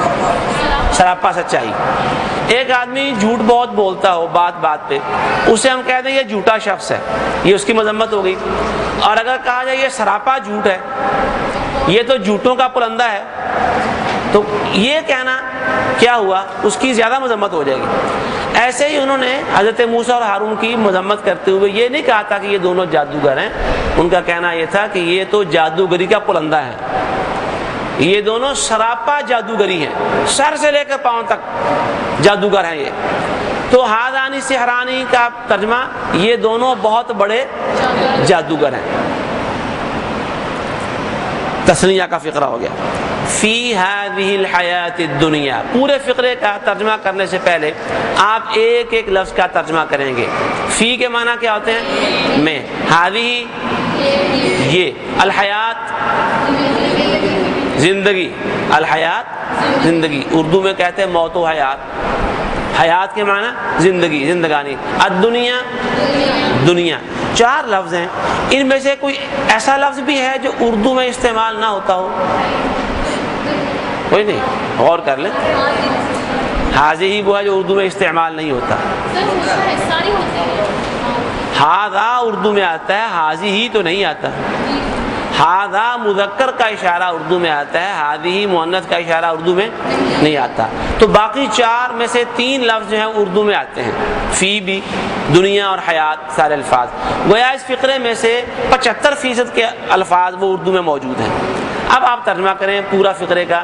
سراپا سچائی۔ ایک آدمی جھوٹ بہت بولتا ہو بات بات پہ، اسے ہم کہتے ہیں یہ جھوٹا شخص ہے، یہ اس کی مذمت ہو گئی۔ اور اگر کہا جائے یہ سراپا جھوٹ ہے، یہ تو جھوٹوں کا پرندہ ہے، تو یہ کہنا کیا ہوا؟ اس کی زیادہ مذمت ہو جائے گی۔ ایسے ہی انہوں نے حضرت موسیٰ اور ہارون کی مذمت کرتے ہوئے یہ نہیں کہا تھا کہ یہ دونوں جادوگر ہیں، ان کا کہنا یہ تھا کہ یہ تو جادوگری کا پرندہ ہے، یہ دونوں سراپا جادوگری ہیں، سر سے لے کر پاؤں تک جادوگر ہیں یہ۔ تو ھذان سحران کا ترجمہ یہ دونوں بہت بڑے جادوگر ہیں۔ تثنیہ کا فقرہ ہو گیا۔ فی ھذہ الحیات الدنیا، پورے فقرے کا ترجمہ کرنے سے پہلے آپ ایک ایک لفظ کا ترجمہ کریں گے۔ فی کے معنی کیا ہوتے ہیں؟ میں، ھذہ یہ، الحیات زندگی، الحیات زندگی، اردو میں کہتے ہیں موت و حیات، حیات کے معنی زندگی، زندگانی، الدنیا دنیا۔ 4 لفظ ہیں، ان میں سے کوئی ایسا لفظ بھی ہے جو اردو میں استعمال نہ ہوتا ہو؟ کوئی نہیں، غور کر لیں۔ حاضر ہی وہ ہے جو اردو میں استعمال نہیں ہوتا۔ ھذا اردو میں آتا ہے، حاضر ہی تو نہیں آتا۔ ھذا مذکر کا اشارہ اردو میں آتا ہے، ھذہ مؤنث کا اشارہ اردو میں نہیں آتا۔ تو باقی 4 میں سے 3 لفظ جو ہیں اردو میں آتے ہیں، فی بھی، دنیا اور حیات، سارے الفاظ۔ گویا اس فقرے میں سے 75% کے الفاظ وہ اردو میں موجود ہیں۔ اب آپ ترجمہ کریں پورا فقرے کا۔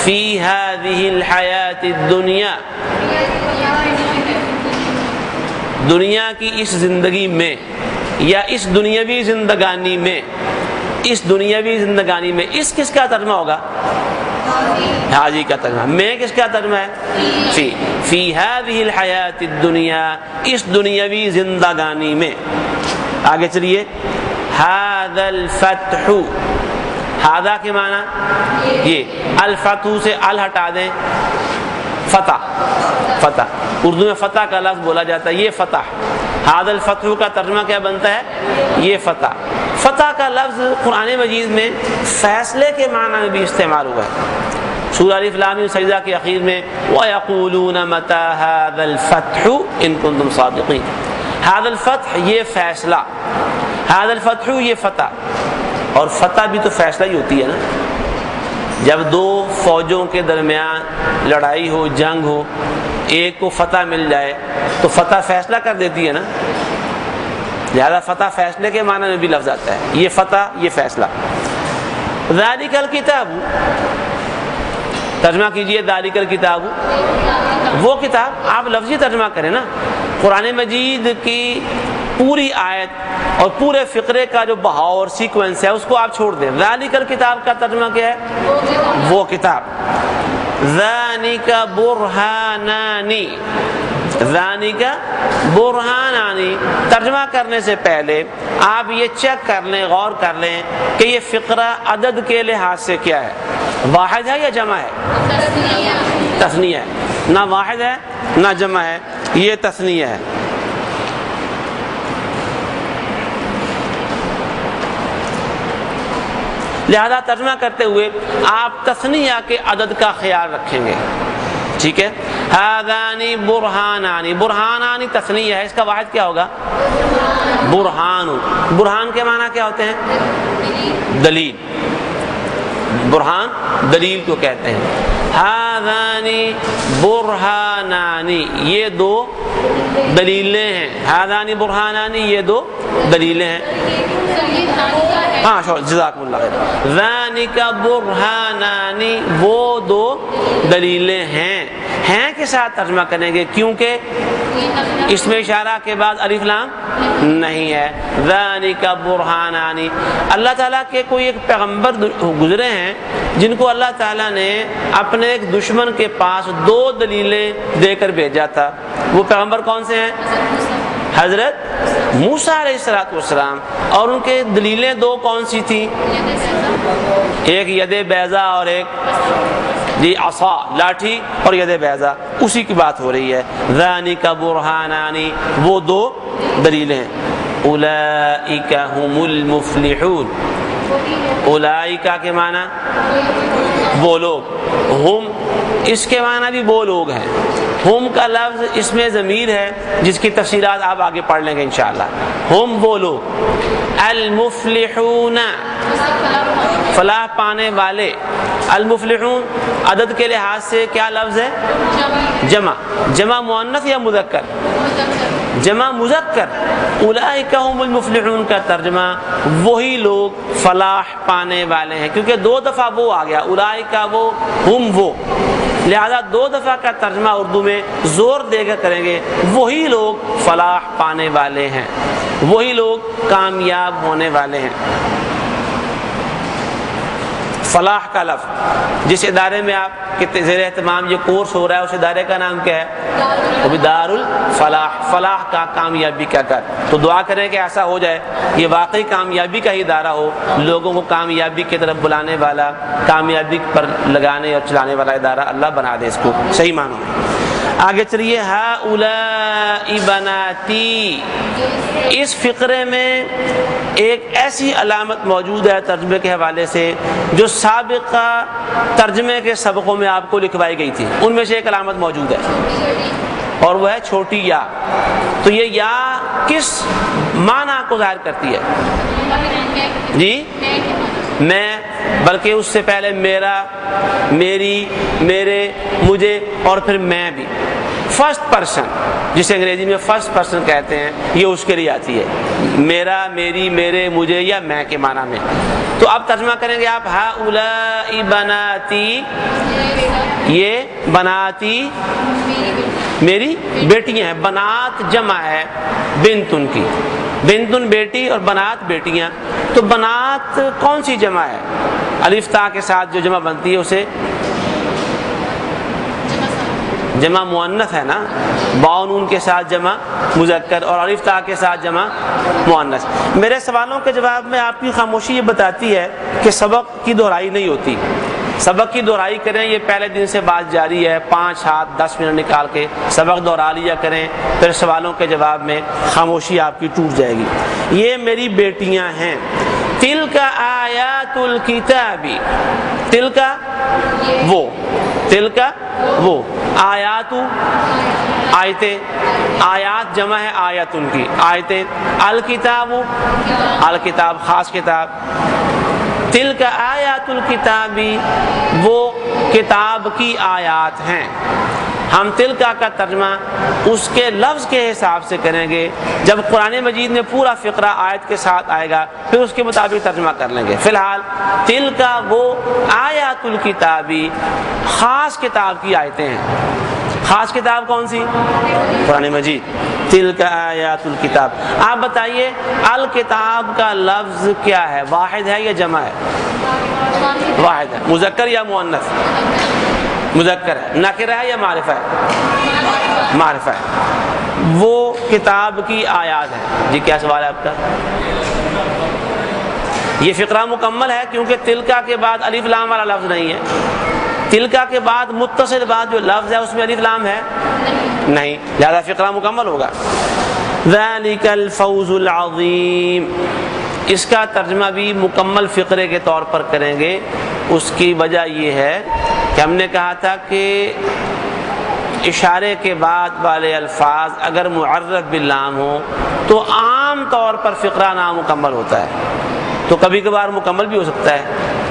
فی ھذہ الحیات الدنیا، دنیا کی اس زندگی میں یا اس دنیاوی زندگانی میں، اس دنیاوی زندگانی میں، اس کس کا ترجمہ ہوگا؟ حاجی کا ترجمہ۔ میں کس کا ترجمہ ہے؟ فی ھذہ الحیات الدنیا، اس دنیاوی زندگانی میں۔ آگے چلیے، ھذا الفتح، ھذا کے معنی یہ، الفتح سے ال ہٹا دیں، فتح، فتح اردو میں فتح کا لفظ بولا جاتا ہے، یہ فتح، ھذا الفتح کا ترجمہ کیا بنتا ہے؟ یہ فتح۔ فتح کا لفظ قرآن مجید میں فیصلے کے معنی میں بھی استعمال ہوا ہے۔ سورہ الف لام میم سجدہ کے اخیر میں وَيَقُولُونَ مَتَى هَذَا الْفَتْحُ إِن كُنتُمْ صَادِقِينَ، هذا الفتح یہ فیصلہ، هذا الفتح یہ فتح، اور فتح بھی تو فیصلہ ہی ہوتی ہے نا، جب دو فوجوں کے درمیان لڑائی ہو، جنگ ہو، ایک کو فتح مل جائے تو فتح فیصلہ کر دیتی ہے نا، لہذا فتح فیصلے کے معنی میں بھی لفظ آتا ہے، یہ فتح یہ فیصلہ۔ ذالک الکتاب، ترجمہ کیجئے ذالک الکتاب، وہ کتاب، آپ لفظی ترجمہ کریں نا، قرآن مجید کی پوری آیت اور پورے فقرے کا جو بہاؤ اور سیکوینس ہے اس کو آپ چھوڑ دیں۔ ذالک الکتاب کا ترجمہ کیا ہے؟ وہ کتاب۔ ذالک برہانانی، ذالک برہانانی، ترجمہ کرنے سے پہلے آپ یہ چیک کر لیں، غور کر لیں کہ یہ فقرہ عدد کے لحاظ سے کیا ہے، واحد ہے یا جمع ہے؟ تثنیہ ہے، نہ واحد ہے نہ جمع ہے، یہ تثنیہ ہے۔ لہذا ترجمہ کرتے ہوئے آپ تثنیہ کے عدد کا خیال رکھیں گے، ٹھیک ہے؟ ہذانی برہانانی، برہانانی تثنیہ ہے، اس کا واحد کیا ہوگا؟ برہان۔ برہان کے معنی کیا ہوتے ہیں؟ دلیل، برہان دلیل کو کہتے ہیں۔ ہذانی برہانانی، یہ دو دلیلیں ہیں، ہذانی برہانانی یہ دو دلیلیں ہیں۔ ہاں جزاکم اللہ خیر۔ ذالک برہانانی، وہ دو دلیلیں ہیں کے ساتھ ترجمہ کریں گے، کیونکہ اس میں اشارہ کے بعد الف لام نہیں ہے۔ ذالک برہانانی، اللہ تعالیٰ کے کوئی ایک پیغمبر گزرے ہیں جن کو اللہ تعالیٰ نے اپنے ایک دشمن کے پاس دو دلیلیں دے کر بھیجا تھا۔ وہ پیغمبر کون سے ہیں؟ حضرت موسیٰ علیہ السلام، اور ان کے دلیلیں دو کون سی تھیں؟ ایک ید بیضا اور ایک عصا، لاٹھی اور ید بیضا، اسی کی بات ہو رہی ہے۔ ذالک برہانانی، وہ دو دلیلیں ہیں۔ اولئک هم المفلحون، اولئک کے معنی وہ لوگ، ہم اس کے معنی بھی وہ لوگ ہیں۔ ہم کا لفظ اس میں ضمیر ہے جس کی تفصیلات آپ آگے پڑھ لیں گے انشاءاللہ۔ ہم وہ لوگ، المفلحون فلاح پانے والے، المفلحون عدد کے لحاظ سے کیا لفظ ہے؟ جمع، جمع مؤنث یا مذکر؟ جمع مذکر۔ اولئک هم المفلحون کا ترجمہ وہی لوگ فلاح پانے والے ہیں، کیونکہ دو دفعہ وہ آ گیا، اولئک وہ، ہم وہ، لہذا دو دفعہ کا ترجمہ اردو میں زور دے کر کریں گے، وہی لوگ فلاح پانے والے ہیں، وہی لوگ کامیاب ہونے والے ہیں۔ فلاح کا لفظ، جس ادارے میں آپ کے زیر اہتمام یہ کورس ہو رہا ہے اس ادارے کا نام کیا ہے؟ وہ بھی دار الفلاح، فلاح کا، کامیابی کا گھر۔ تو دعا کریں کہ ایسا ہو جائے، یہ واقعی کامیابی کا ہی ادارہ ہو، لوگوں کو کامیابی کی طرف بلانے والا، کامیابی پر لگانے اور چلانے والا ادارہ اللہ بنا دے اس کو صحیح معنوں میں۔ آگے چلیے، ہؤلاء بناتی، اس فقرے میں ایک ایسی علامت موجود ہے ترجمے کے حوالے سے جو سابقہ ترجمے کے سبقوں میں آپ کو لکھوائی گئی تھی، ان میں سے ایک علامت موجود ہے اور وہ ہے چھوٹی یا۔ تو یہ یا کس معنی کو ظاہر کرتی ہے؟ جی میں، بلکہ اس سے پہلے میرا، میری، میرے، مجھے اور پھر میں بھی، فرسٹ پرسن جسے انگریزی میں فرسٹ پرسن کہتے ہیں، یہ اس کے لیے آتی ہے، میرا، میری، میرے، مجھے یا میں کے معنی میں۔ تو اب ترجمہ کریں گے آپ، ہؤلاء بناتی، یہ بناتی میری بیٹیاں ہیں، بنات جمع ہے بنتن کی، بنتن بیٹی اور بنات بیٹیاں۔ تو بنات کون سی جمع ہے؟ الف تا کے ساتھ جو جمع بنتی ہے اسے جمع مؤنث ہے نا، با نون کے ساتھ جمع مذکر اور الف تا کے ساتھ جمع مؤنث۔ میرے سوالوں کے جواب میں آپ کی خاموشی یہ بتاتی ہے کہ سبق کی دہرائی نہیں ہوتی۔ سبق کی دہرائی کریں، یہ پہلے دن سے بات جاری ہے، 5 7 10 منٹ نکال کے سبق دہرا لیا کریں، پھر سوالوں کے جواب میں خاموشی آپ کی ٹوٹ جائے گی۔ یہ میری بیٹیاں ہیں۔ تلک آیات الکتاب، تلک وہ، تلک وہ، آیات آیتیں، آیات جمع ہے آیاتن کی، آیتیں، الکتاب، الکتاب خاص کتاب، تلک آیات الکتابی، وہ کتاب کی آیات ہیں۔ ہم تلکا کا ترجمہ اس کے لفظ کے حساب سے کریں گے، جب قرآن مجید میں پورا فقرہ آیت کے ساتھ آئے گا پھر اس کے مطابق ترجمہ کر لیں گے۔ فی الحال تلکا وہ آیات الکتابی، خاص کتاب کی آیتیں ہیں۔ خاص کتاب کون سی؟ قرآن مجید۔ تلک آیات الکتاب۔ آپ بتائیے الکتاب کا لفظ کیا ہے، واحد ہے یا جمع ہے؟ واحد ہے۔ مذکر یا مؤنث؟ مذکر ہے۔ نکرہ ہے یا معرفہ ہے؟ معرفہ ہے۔ وہ کتاب کی آیات ہے۔ جی کیا سوال ہے آپ کا؟ یہ فقرہ مکمل ہے کیونکہ تلکا کے بعد الف لام والا لفظ نہیں ہے۔ تلکا کے بعد متصل بعد جو لفظ ہے اس میں الف لام ہے نہیں، لہذا فقرہ مکمل ہوگا۔ ذالک الفوز العظیم، اس کا ترجمہ بھی مکمل فقرے کے طور پر کریں گے۔ اس کی وجہ یہ ہے کہ ہم نے کہا تھا کہ اشارے کے بعد والے الفاظ اگر معرف باللام ہو تو عام طور پر فقرہ نامکمل ہوتا ہے، تو کبھی کبھار مکمل بھی ہو سکتا ہے۔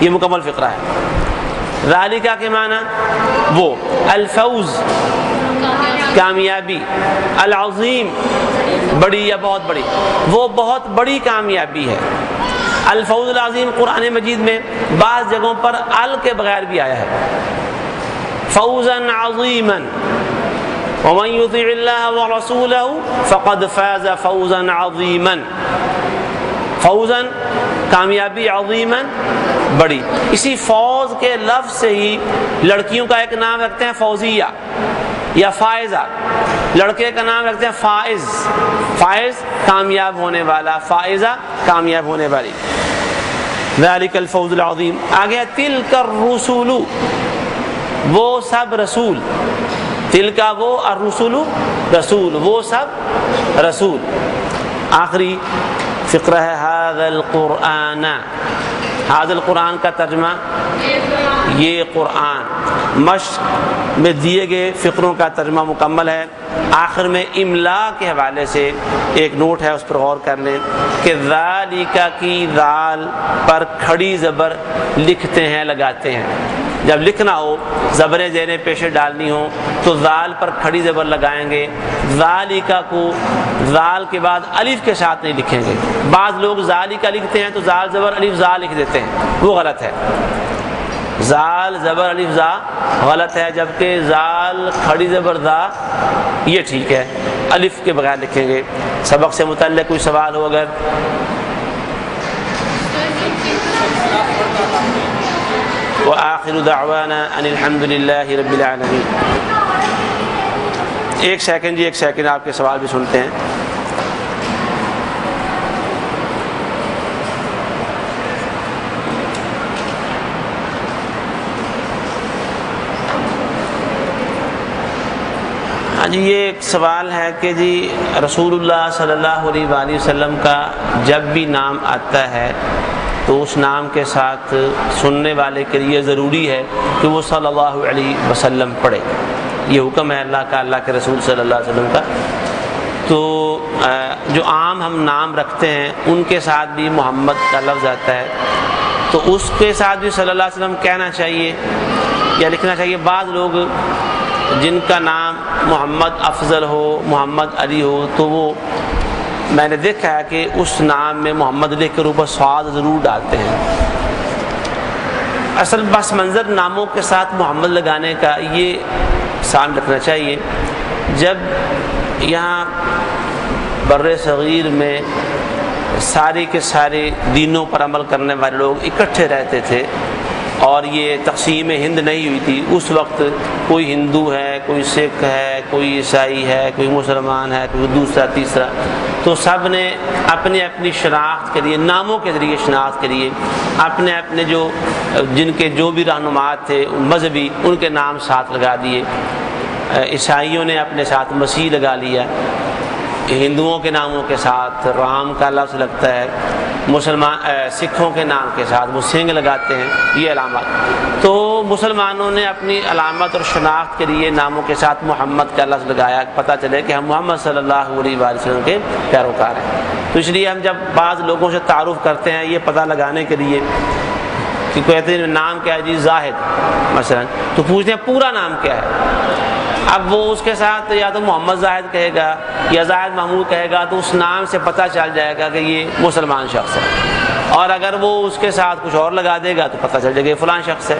یہ مکمل فقرہ ہے۔ ذالکہ کے معنی وہ، الفوز کامیابی، العظیم بڑی یا بہت بڑی، وہ بہت بڑی کامیابی ہے۔ الفوز العظیم قرآن مجید میں بعض جگہوں پر ال کے بغیر بھی آیا ہے، فوزا عظیما ومن یطع اللہ ورسولہ فقد فاز فوزا عظیما، فوزا کامیابی، عظیما بڑی۔ اسی فوز کے لفظ سے ہی لڑکیوں کا ایک نام رکھتے ہیں فوزیہ یا فائزہ، لڑکے کا نام رکھتے ہیں فائز، فائز کامیاب ہونے والا، فائزہ کامیاب ہونے والی۔ ذالک الفوز العظیم۔ آگے تلک الرسول، وہ سب رسول، تلک وہ، الرسول رسول، وہ سب رسول۔ آخری فقرہ ہے ھذا القرآن، ھذا القرآن کا ترجمہ یہ قرآن۔ مشق میں دیے گئے فقروں کا ترجمہ مکمل ہے۔ آخر میں املا کے حوالے سے ایک نوٹ ہے، اس پر غور کر لیں کہ ذالکہ کی ذال پر کھڑی زبر لکھتے ہیں، لگاتے ہیں۔ جب لکھنا ہو، زبریں زیریں پیشے ڈالنی ہو تو ذال پر کھڑی زبر لگائیں گے۔ ذالکہ کو ذال کے بعد الف کے ساتھ نہیں لکھیں گے۔ بعض لوگ ذالکہ لکھتے ہیں تو ذال زبر الف ذا لکھ دیتے ہیں، وہ غلط ہے۔ ذال زبر الف ذا غلط ہے، جبکہ ذال کھڑی زبر ذا یہ ٹھیک ہے، الف کے بغیر لکھیں گے۔ سبق سے متعلق کوئی سوال ہو اگر؟ وآخر دعوانا ان الحمد للہ رب العالمین۔ ایک سیکنڈ جی، ایک سیکنڈ، آپ کے سوال بھی سنتے ہیں۔ جی یہ ایک سوال ہے کہ جی رسول اللہ صلی اللہ علیہ وآلہ وسلم کا جب بھی نام آتا ہے تو اس نام کے ساتھ سننے والے کے لیے ضروری ہے کہ وہ صلی اللہ علیہ وسلم پڑھے۔ یہ حکم ہے اللہ کا، اللہ کے رسول صلی اللہ علیہ وسلم کا۔ تو جو عام ہم نام رکھتے ہیں ان کے ساتھ بھی محمد کا لفظ آتا ہے، تو اس کے ساتھ بھی صلی اللہ علیہ وسلم کہنا چاہیے یا لکھنا چاہیے۔ بعض لوگ جن کا نام محمد افضل ہو، محمد علی ہو، تو وہ میں نے دیکھا ہے کہ اس نام میں محمد لکھ کر اوپر صاد ضرور ڈالتے ہیں۔ اصل بس منظر ناموں کے ساتھ محمد لگانے کا یہ سامنے رکھنا چاہیے۔ جب یہاں بر صغیر میں سارے کے سارے دینوں پر عمل کرنے والے لوگ اکٹھے رہتے تھے اور یہ تقسیم ہند نہیں ہوئی تھی اس وقت، کوئی ہندو ہے، کوئی سکھ ہے، کوئی عیسائی ہے، کوئی مسلمان ہے، کوئی دوسرا تیسرا، تو سب نے اپنے اپنی شناخت کے لیے، ناموں کے ذریعے شناخت کے لیے اپنے اپنے جو جن کے جو بھی رہنمات تھے مذہبی، ان کے نام ساتھ لگا دیے۔ عیسائیوں نے اپنے ساتھ مسیح لگا لیا، ہندوؤں کے ناموں کے ساتھ رام کا لفظ لگتا ہے، سکھوں کے نام کے ساتھ وہ سنگھ لگاتے ہیں، یہ علامات۔ تو مسلمانوں نے اپنی علامت اور شناخت کے لیے ناموں کے ساتھ محمد کا لفظ لگایا، پتہ چلے کہ ہم محمد صلی اللہ علیہ وآلہ وسلم کے پیروکار ہیں۔ تو اس لیے ہم جب بعض لوگوں سے تعارف کرتے ہیں یہ پتہ لگانے کے لیے کہ کہتے ہیں نام کیا ہے جی زاہد مثلا، تو پوچھتے ہیں پورا نام کیا ہے؟ اب وہ اس کے ساتھ یا تو محمد زاہد کہے گا یا زاہد محمود کہے گا، تو اس نام سے پتہ چل جائے گا کہ یہ مسلمان شخص ہے، اور اگر وہ اس کے ساتھ کچھ اور لگا دے گا تو پتہ چل جائے گا یہ فلاں شخص ہے۔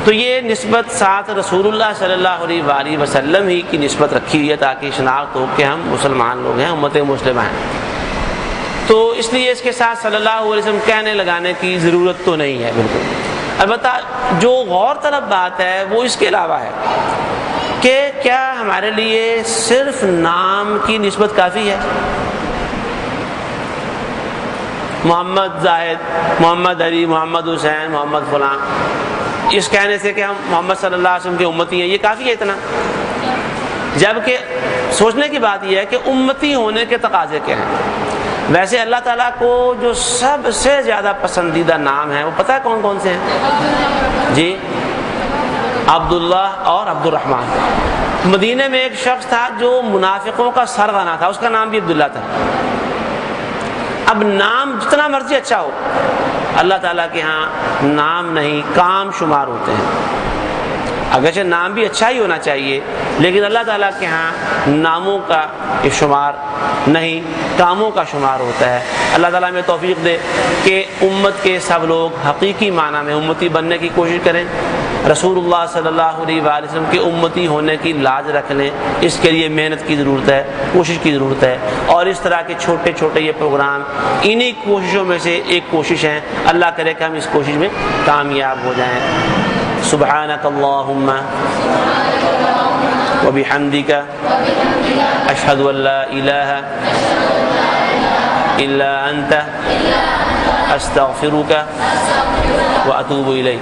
تو یہ نسبت ساتھ رسول اللہ صلی اللہ علیہ وآلہ وسلم ہی کی نسبت رکھی ہوئی ہے تاکہ شناخت ہو کہ ہم مسلمان لوگ ہیں، امت مسلمہ ہیں۔ تو اس لیے اس کے ساتھ صلی اللہ علیہ وسلم کہنے لگانے کی ضرورت تو نہیں ہے بالکل۔ البتہ جو غور طلب بات ہے وہ اس کے علاوہ ہے کہ کیا ہمارے لیے صرف نام کی نسبت کافی ہے؟ محمد زاہد، محمد علی، محمد حسین، محمد فلاں، اس کہنے سے کہ ہم محمد صلی اللہ علیہ وسلم کے امتی ہیں، یہ کافی ہے اتنا؟ جبکہ سوچنے کی بات یہ ہے کہ امتی ہونے کے تقاضے کیا ہیں؟ ویسے اللہ تعالیٰ کو جو سب سے زیادہ پسندیدہ نام ہے وہ پتہ ہے کون کون سے ہیں؟ جی عبداللہ اور عبد الرحمن۔ مدینہ میں ایک شخص تھا جو منافقوں کا سرغنہ تھا، اس کا نام بھی عبداللہ تھا۔ اب نام جتنا مرضی اچھا ہو، اللہ تعالیٰ کے ہاں نام نہیں کام شمار ہوتے ہیں۔ اگرچہ نام بھی اچھا ہی ہونا چاہیے لیکن اللہ تعالیٰ کے ہاں ناموں کا شمار نہیں، کاموں کا شمار ہوتا ہے۔ اللہ تعالیٰ میں توفیق دے کہ امت کے سب لوگ حقیقی معنی میں امتی بننے کی کوشش کریں، رسول اللہ صلی اللہ علیہ وآلہ وسلم کے امتی ہونے کی لاج رکھ لیں۔ اس کے لیے محنت کی ضرورت ہے، کوشش کی ضرورت ہے، اور اس طرح کے چھوٹے چھوٹے یہ پروگرام انہی کوششوں میں سے ایک کوشش ہے۔ اللہ کرے کہ ہم اس کوشش میں کامیاب ہو جائیں۔ سبحانک اللہم وبحمدک اشہد ان لا الہ الا انت استغفرک واتوب الیک۔